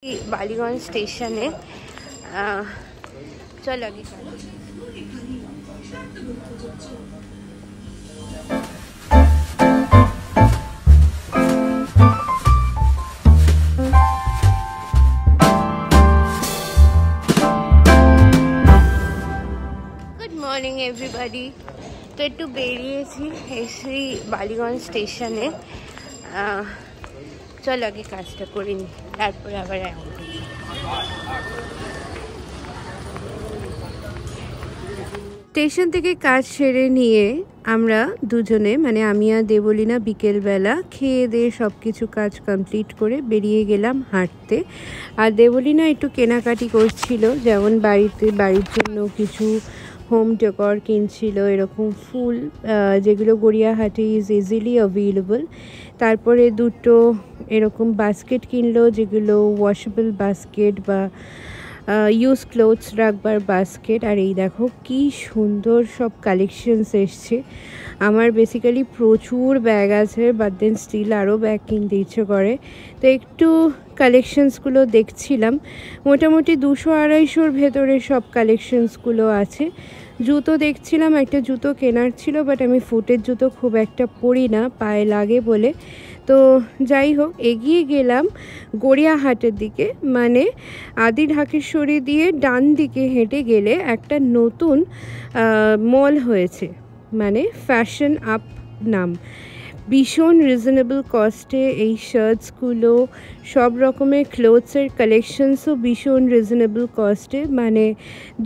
বালিগঞ্জ স্টেশনে চল আগে গুড মর্নিং এভরিবডি। তো একটু বেরিয়েছি এসে বালিগঞ্জ স্টেশনে। চল আগে কাজটা করে নি, তারপরে আবার স্টেশন থেকে কাজ সেরে নিয়ে আমরা দুজনে মানে আমি আর দেবলীনা বিকেলবেলা খেয়ে দিয়ে সব কিছু কাজ কমপ্লিট করে বেরিয়ে গেলাম হাঁটতে। আর দেবলীনা একটু কেনাকাটি করছিল, যেমন বাড়ির জন্য কিছু হোম ডেকর কিনছিল, এরকম ফুল যেগুলো গড়িয়াহাটে ইজ ইজিলি অ্যাভেলেবল। তারপরে দুটো এরকম বাস্কেট কিনলো, যেগুলো ওয়াশেবল বাস্কেট বা ইউজ ক্লোথস রাখবার বাস্কেট। আর এই দেখো কি সুন্দর সব কালেকশনস এসছে। আমার বেসিক্যালি প্রচুর ব্যাগ আছে, বাট দেন স্টিল আরও ব্যাগ কিনতে ইচ্ছে করে, তো একটু কালেকশনসগুলো দেখছিলাম। মোটামুটি 200-250 ভেতরে সব কালেকশনসগুলো আছে। জুতো দেখছিলাম, একটা জুতো কেনার ছিল, বাট আমি ফুটের জুতো খুব একটা পরি না, পায়ে লাগে বলে। তো যাই হোক, এগিয়ে গেলাম গড়িয়াহাটের দিকে, মানে আদি ঢাকেশ্বরী দিয়ে ডান দিকে হেঁটে গেলে একটা নতুন মল হয়েছে, মানে ফ্যাশন আপ নাম। ভীষণ রিজনেবল কস্টে এই শার্টসগুলো, সব রকমের ক্লোথসের কালেকশনসও ভীষণ রিজনেবল কস্টে, মানে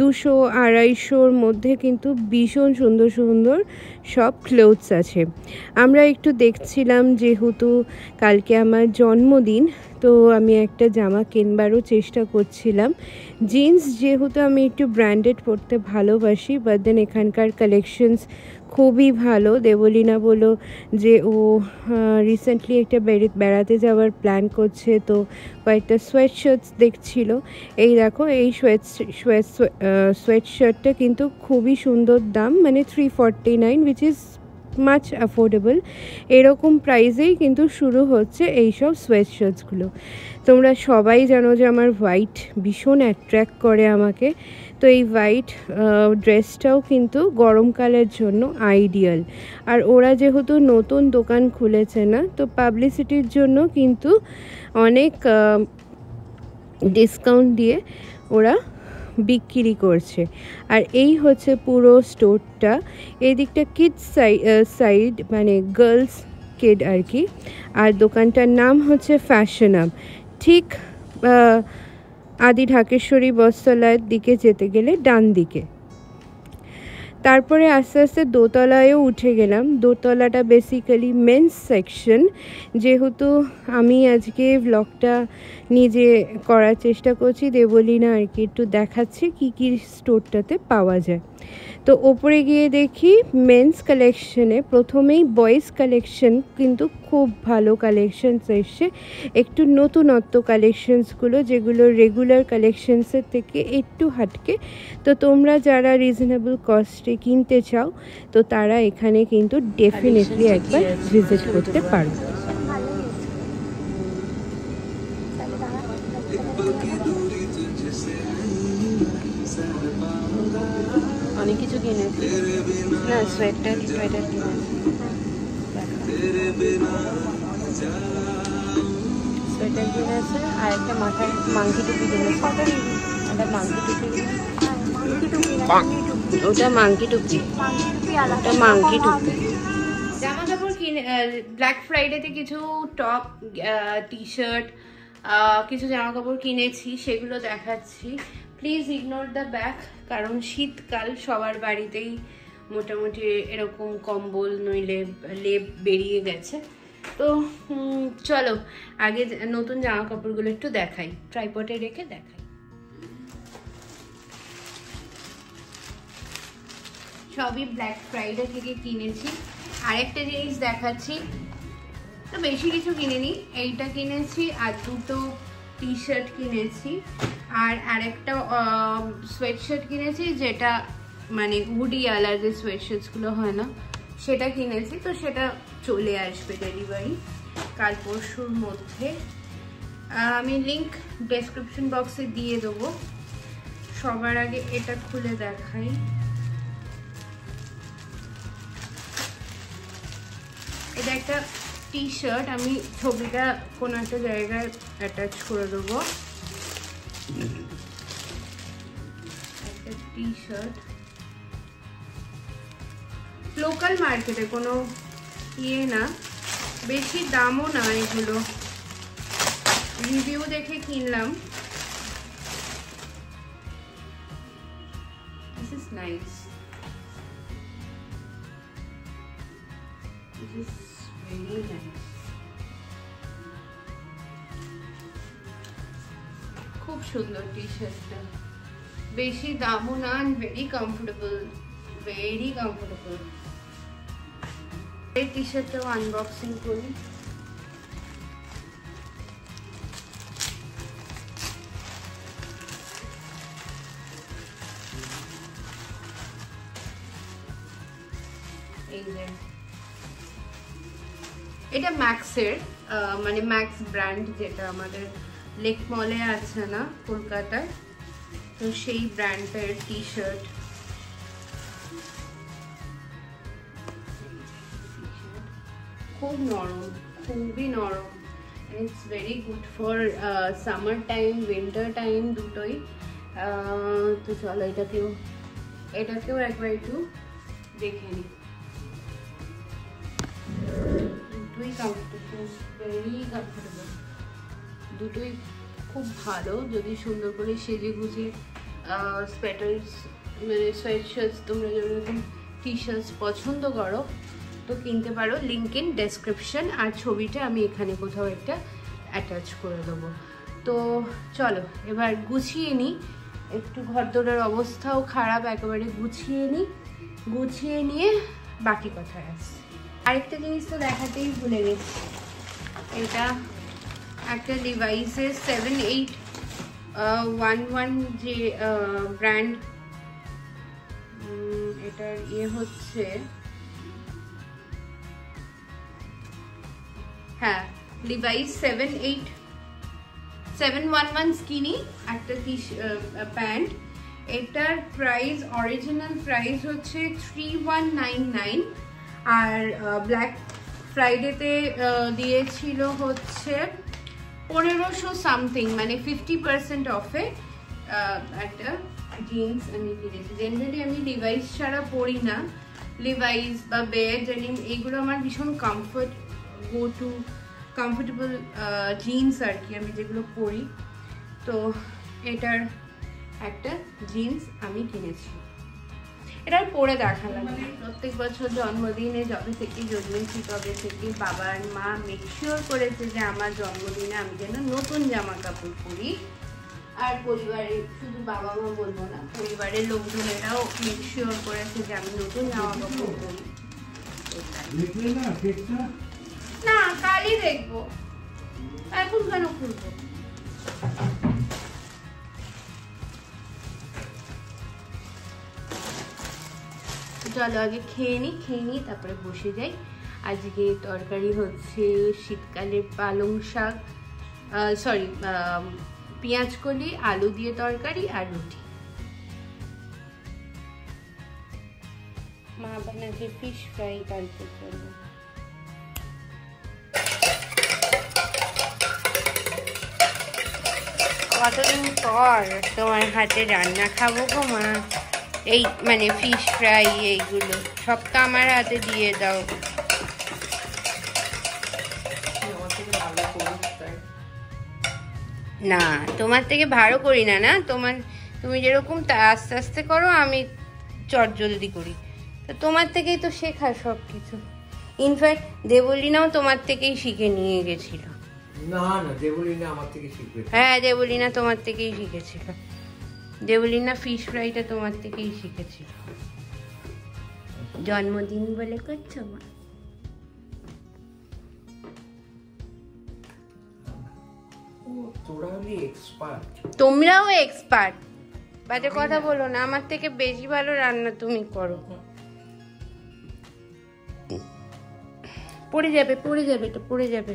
200-250 মধ্যে কিন্তু ভীষণ সুন্দর সুন্দর সব ক্লোথস আছে। আমরা একটু দেখছিলাম, যেহেতু কালকে আমার জন্মদিন, তো আমি একটা জামা কিনবারও চেষ্টা করছিলাম। জিন্স যেহেতু আমি একটু ব্র্যান্ডেড পরতে ভালোবাসি, বাট দেন এখানকার কালেকশনস খুবই ভালো। দেবলীনা বলল যে ও রিসেন্টলি একটা বেড়াতে যাওয়ার প্ল্যান করছে, তো কয়েকটা সোয়েট শার্টস দেখছিল। এই দেখো, এই সোয়েট শার্টটা কিন্তু খুবই সুন্দর দাম, মানে 349, উইচ ইজ মাচ অ্যাফোর্ডেবল। এরকম প্রাইসেই কিন্তু শুরু হচ্ছে এইসব সোয়েট শার্টসগুলো। তোমরা সবাই জানো যে আমার হোয়াইট ভীষণ অ্যাট্রাক্ট করে আমাকে, তো এই হোয়াইট ড্রেসটাও কিন্তু গরমকালের জন্য আইডিয়াল। আর ওরা যেহেতু নতুন দোকান খুলেছে না, তো পাবলিসিটির জন্য কিন্তু অনেক ডিসকাউন্ট দিয়ে ওরা বিক্রি করছে। আর এই হচ্ছে পুরো স্টোরটা। এই দিকটা কিডস সাইড, মানে গার্লস কিড আর কি। আর দোকানটার নাম হচ্ছে ফ্যাশন আপ। ঠিক আদি ঢাকেশ্বরী বস্ত্রালয়ের দিকে যেতে গেলে ডান দিকে। তারপরে আস্তে আস্তে দোতলায়ও উঠে গেলাম। দোতলাটা বেসিক্যালি মেন্স সেকশন। যেহেতু আমি আজকে ব্লগটা নিজে করার চেষ্টা করছি, দেবলীনা আর কি একটু দেখাচ্ছে কী কী স্টোরটাতে পাওয়া যায়। তো ওপরে গিয়ে দেখি মেন্স কালেকশনে প্রথমেই বয়েজ কালেকশন কিন্তু খুব ভালো কালেকশনস এসছে, একটু নতুনত্ব কালেকশনসগুলো, যেগুলো রেগুলার কালেকশনসের থেকে একটু হাটকে। তো তোমরা যারা রিজনেবল কস্টে কিনতে চাও, তো তারা এখানে কিন্তু ডেফিনেটলি একবার ভিজিট করতে পারো। অনেক কিছু কিনেছি না, সোয়েটার কিনেছি, সোয়েটার কিনেছে, আর একটা মাথায় মাংকি টুপি কিনেছে। একটা মাংকি টুপি, ওটা মাংকি টুপি, ওটা মাংকি টুপি। জামা কাপড় কিনে ব্ল্যাক ফ্রাইডেতে কিছু টপ, টি শার্ট, কিছু জামা কাপড় কিনেছি, সেগুলো দেখাচ্ছি। প্লিজ ইগনোর দ্য ব্যাক, কারণ শীতকাল, সবার বাড়িতেই মোটামুটি এরকম কম্বল নইলে লেপ বেরিয়ে গেছে। তো চলো আগে নতুন জামা কাপড়গুলো একটু দেখাই, ট্রাইপডে রেখে দেখাই। সবই ব্ল্যাক ফ্রাইডে থেকে কিনেছি। আরেকটা জিনিস দেখাচ্ছি, তো বেশি কিছু কিনিনি, এইটা কিনেছি আর দুটো টি শার্ট কিনেছি, আর আরেকটা সোয়েট শার্ট কিনেছি, যেটা মানে হুডিওয়ালা যে সোয়েট শার্টসগুলো হয় না, সেটা কিনেছি। তো সেটা চলে আসবে ডেলিভারি কাল পরশুর মধ্যে। আমি লিংক ডেসক্রিপশন বক্সে দিয়ে দেবো। সবার আগে এটা খুলে দেখাই। এটা একটা টি শার্ট, আমি ছবিটা কোনো একটা জায়গায় অ্যাটাচ করে দেবো। একটা টি শার্ট, লোকাল মার্কেটে, কোনো ইয়ে না, বেশি দামও না, এগুলো রিভিউ দেখে কিনলাম। This is nice. This is very nice. খুব সুন্দর টি শার্টটা, বেশি দামও না, ভেরি কমফোর্টেবল, ভেরি কমফোর্টেবল। এই টি শার্টটাও আনবক্সিং করি। এটা ম্যাক্সের, মানে ম্যাক্স ব্র্যান্ড, যেটা আমাদের লেক মলে আছে না কলকাতায়, তো সেই ব্র্যান্ডের টি শার্ট। খুব নরম, খুবই নরম, it's very good for summer time, winter time দুটোই। তো চলো এটাকেও একবার একটু দেখে নিই। দুটোই কমফোর্টেবল, ভেরি কমফোর্টেবল, দুটোই খুব ভালো। যদি সুন্দর করে সেজে গুজে সোয়েটার্স, মানে সোয়েট শার্টস, তোমরা যেরকম টি শার্টস পছন্দ করো তো কিনতে পারো। লিঙ্ক ইন ডেসক্রিপশন, আর ছবিটা আমি এখানে কোথাও একটা অ্যাটাচ করে দেবো। তো চলো এবার গুছিয়ে নিই, একটু ঘরদোরের অবস্থাও খারাপ, একেবারে গুছিয়ে নিয়ে বাকি কথায় আসছি। আরেকটা জিনিস তো দেখাতেই ভুলে গেছি, এটা একটা লিভাইসের 7811 যে ব্র্যান্ড, এটার ইয়ে হচ্ছে, হ্যাঁ, লিভাইস 711 স্কিনি একটা প্যান্ট। এটার প্রাইস, অরিজিনাল প্রাইস হচ্ছে 3199, আর ব্ল্যাক ফ্রাইডেতে দিয়েছিল হচ্ছে 1500 সামথিং, মানে 50% অফে একটা জিন্স আমি কিনেছি। জেনারেলি আমি লিভাইস ছাড়া পরি না, লিভাইস বা বেয়ার ডেনিম এগুলো আমার ভীষণ কমফোর্টেবল জিন্স আর কি, আমি যেগুলো পরি। তো এটার একটা জিন্স আমি কিনেছি, এটা পরে দেখালাম। প্রত্যেক বছর জন্মদিনে যবে থেকে জন্মেছি তবে থেকে বাবার মা মেক শিওর করেছে যে আমার জন্মদিনে আমি যেন নতুন জামা কাপড় পরি। আর পরিবারের, শুধু বাবা মা বলবো না, পরিবারের লোকজনেরাও মেক শিওর করেছে যে আমি নতুন জামা কাপড় পরি। না, কালই দেখবো, এখন কেন খুলবো? চলো আগে খেয়ে নিই তারপরে বসে যাই। আজকে তরকারি হচ্ছে শীতকালের পালং শাক, সরি পেঁয়াজ কলি আলু দিয়ে তরকারি আর রুটি। মা বানাচ্ছে ফিশ ফ্রাই কালকের জন্য। কতদিন পর তোমার হাতে রান্না খাবো গো মা, এই মানে ফিশ ফ্রাই, এইগুলো সব তো আমার হাতে দিয়ে দাও। না, তোমার থেকে ভালো করি না, না তুমি যেরকম আস্তে আস্তে করো, আমি চটজলদি করি, তো তোমার থেকেই তো শেখা সব কিছু। ইনফ্যাক্ট দেবলীনাও তোমার থেকেই শিখে নিয়ে গেছিল। না না, দেবলীনা আমার থেকে শিখবে। হ্যাঁ, দেবলীনা তোমার থেকেই শিখেছিল, দেবলীনা ফিশ ফ্রাইটা তোমার থেকেই শিখেছিল। জন্মদিন বলে করছো মা? তোমরাও এক্সপার্ট, বাজে কথা বলো না, আমার থেকে বেশি ভালো রান্না তুমি করো। পড়ে যাবে, এটা পড়ে যাবে।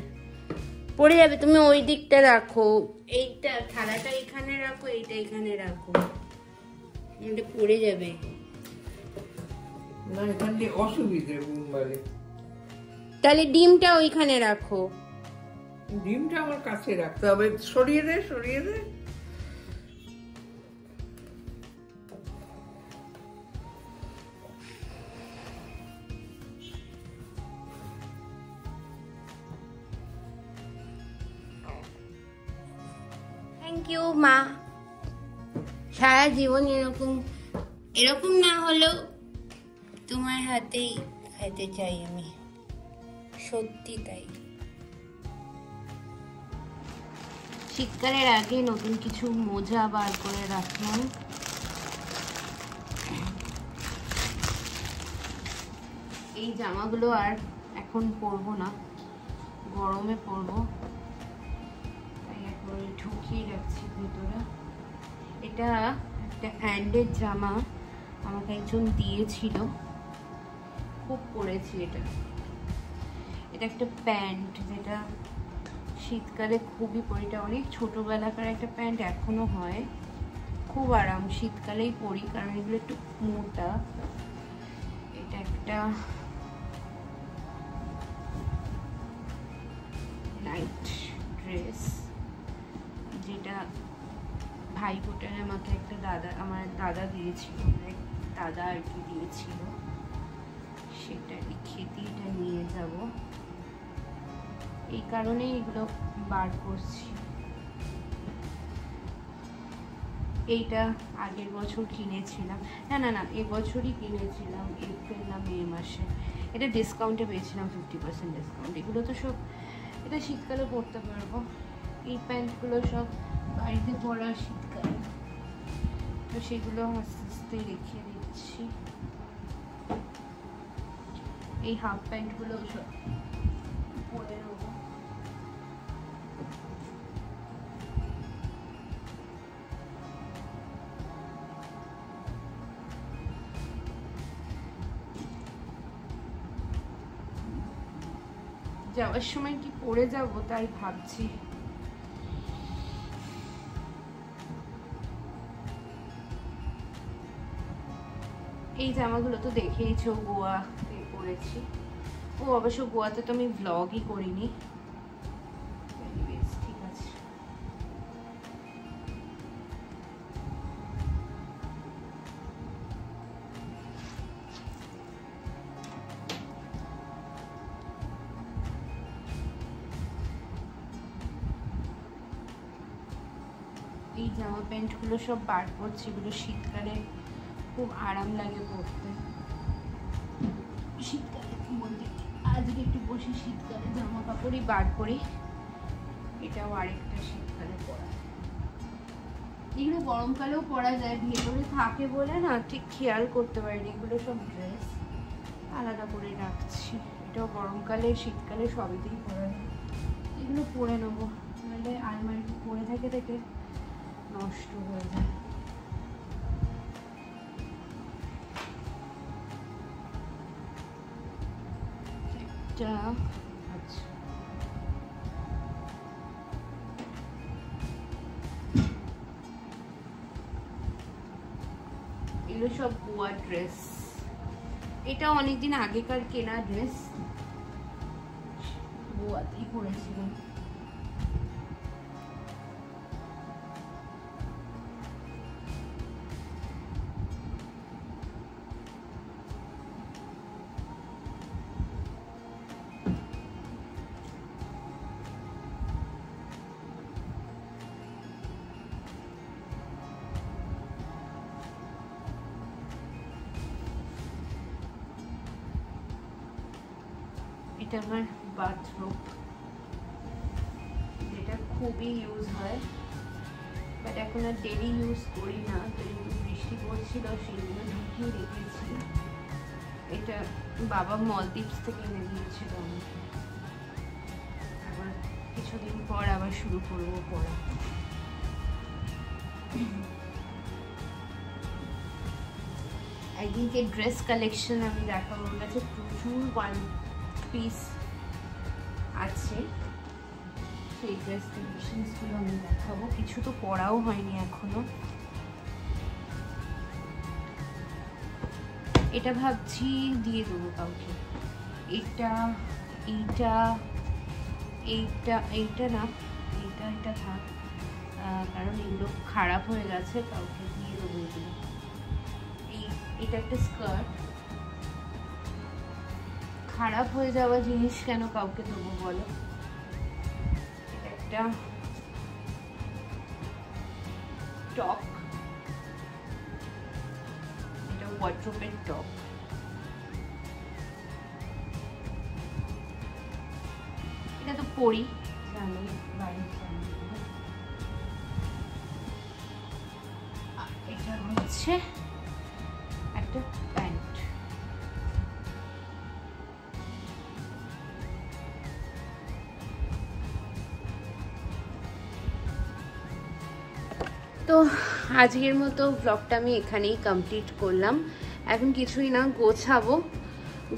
পড়ে যাবে, তুমি ওই দিকটা রাখো, এইটা থালাটা এখানে রাখো, এইটা এখানে রাখো, এটা পড়ে যাবে। না এখানে অসুবিধে বলে। তাহলে ডিমটা ওইখানে রাখো। ডিমটা আমার কাছে রাখতে হবে, সরিয়ে দে সরিয়ে দে। থ্যাংক ইউ মা, সারা জীবন এরকম এরকম না হলেও তোমার হাতেই খেতে চাই আমি, সত্যি তাই। শীতকালের আগে নতুন কিছু মোজা বার করে রাখলাম। এই জামাগুলো আর এখন পরবো না, গরমে পরবো, তাই একবার ঢুকিয়ে রাখছি ভিতরে। এটা একটা হ্যান্ডের জামা, আমাকে একজন দিয়েছিল, খুব পরেছি এটা। এটা একটা প্যান্ট যেটা শীতকালে খুবই পরি, এটা অনেক ছোটবেলাকার একটা প্যান্ট, এখনো হয়, খুব আরাম, শীতকালেই পরি কারণ এগুলো একটু মোটা। এটা একটা নাইট ড্রেস যেটা ভাই ফোটায় আমাকে একটা আমার দাদা দিয়েছিল, দাদা আর কি দিয়েছিল, সেটা খেতে এটা নিয়ে যাব, এই কারণে এগুলো বার করছি। এইটা আগের বছর কিনেছিলাম, না এবছরই কিনেছিলাম, এপ্রিল না মে মাসে, এটা ডিসকাউন্টে পেয়েছিলাম 50% ডিসকাউন্ট। এগুলো তো সব এটা শীতকালে পরতে পারবো, এই প্যান্টগুলো সব বাড়িতে পরা শীতকালে, তো সেগুলো আস্তে আস্তে রেখে দিচ্ছি। এই হাফ প্যান্টগুলো সব পরে নেবো। যাওয়ার সময় কি পরে যাব তাই ভাবছি। এই জামাগুলো তো দেখেইছো, গোয়াতে পরেছি, ও অবশ্য গোয়াতে তো আমি ভ্লগই করিনি, ঠিক আছে। এই জামা প্যান্টগুলো সব বার করছি, এগুলো শীতকালে খুব আরাম লাগে পরতে। শীতকালে বলতে আজকে একটু বসে শীতকালে জামা কাপড়ই বার করি, এটাও আরেকটা শীতকালে পরা। এগুলো গরমকালেও পরা যায়, ভেতরে থাকে বলে না ঠিক খেয়াল করতে পারিনি। এগুলো সব ড্রেস আলাদা করে রাখছি, এটাও গরমকালে শীতকালে সবেতেই পরা যায়। এগুলো পরে নেবো, নাহলে আলমারিতে পরে থেকে থেকে নষ্ট হয়ে যায়। আচ্ছা, এগুলো সব গোয়া ড্রেস, এটা অনেকদিন আগেকার কেনা ড্রেস, গোয়াতেই পরেছিলাম। এটা আমার বাথরুম, যেটা খুবই ইউজ হয়, বাট এখন আর ডেলি ইউজ করি না, যেহেতু বৃষ্টি পড়ছিল সেগুলো ঢুকিয়ে রেখেছি। এটা বাবা মলদ্বীপস থেকে এনে দিয়েছিল আমাকে, আবার কিছুদিন পর আবার শুরু করবো পড়া। একদিনকে ড্রেস কালেকশন আমি দেখাবো, ওর কাছে প্রচুর ওয়ান পিস আছে, সেই ড্রেস কন্ডিশনসগুলো আমি দেখাবো। কিছু তো পরাও হয়নি এখনো। এটা ভাবছি দিয়ে দেবো কাউকে। এইটা এইটা এইটা এইটা না, এটা থাক, কারণ এগুলো খারাপ হয়ে গেছে, কাউকে দিয়ে দেবো এগুলো। এটা একটা স্কার্ট, খারাপ হয়ে যাওয়া জিনিস কেন কাউকে দেবো বলো। এটা একটা টপ, এটা ওয়ার্ড্রোবের টপ। এটা তো পরি, জানি বাড়ি জানি। এটা হচ্ছে একটা প্যান্ট। তো আজকের মতো ব্লগটা আমি এখানেই কমপ্লিট করলাম। এখন কিছুই না, গোছাবো,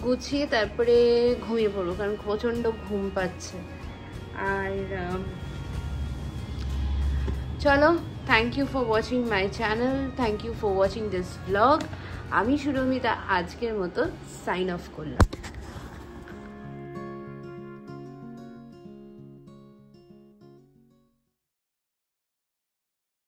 গুছিয়ে তারপরে ঘুমিয়ে পড়বো, কারণ প্রচণ্ড ঘুম পাচ্ছে। আর চলো, thank you for watching my channel, thank you for watching this blog. আমি সুরমিতা আজকের মতো সাইন অফ করলাম।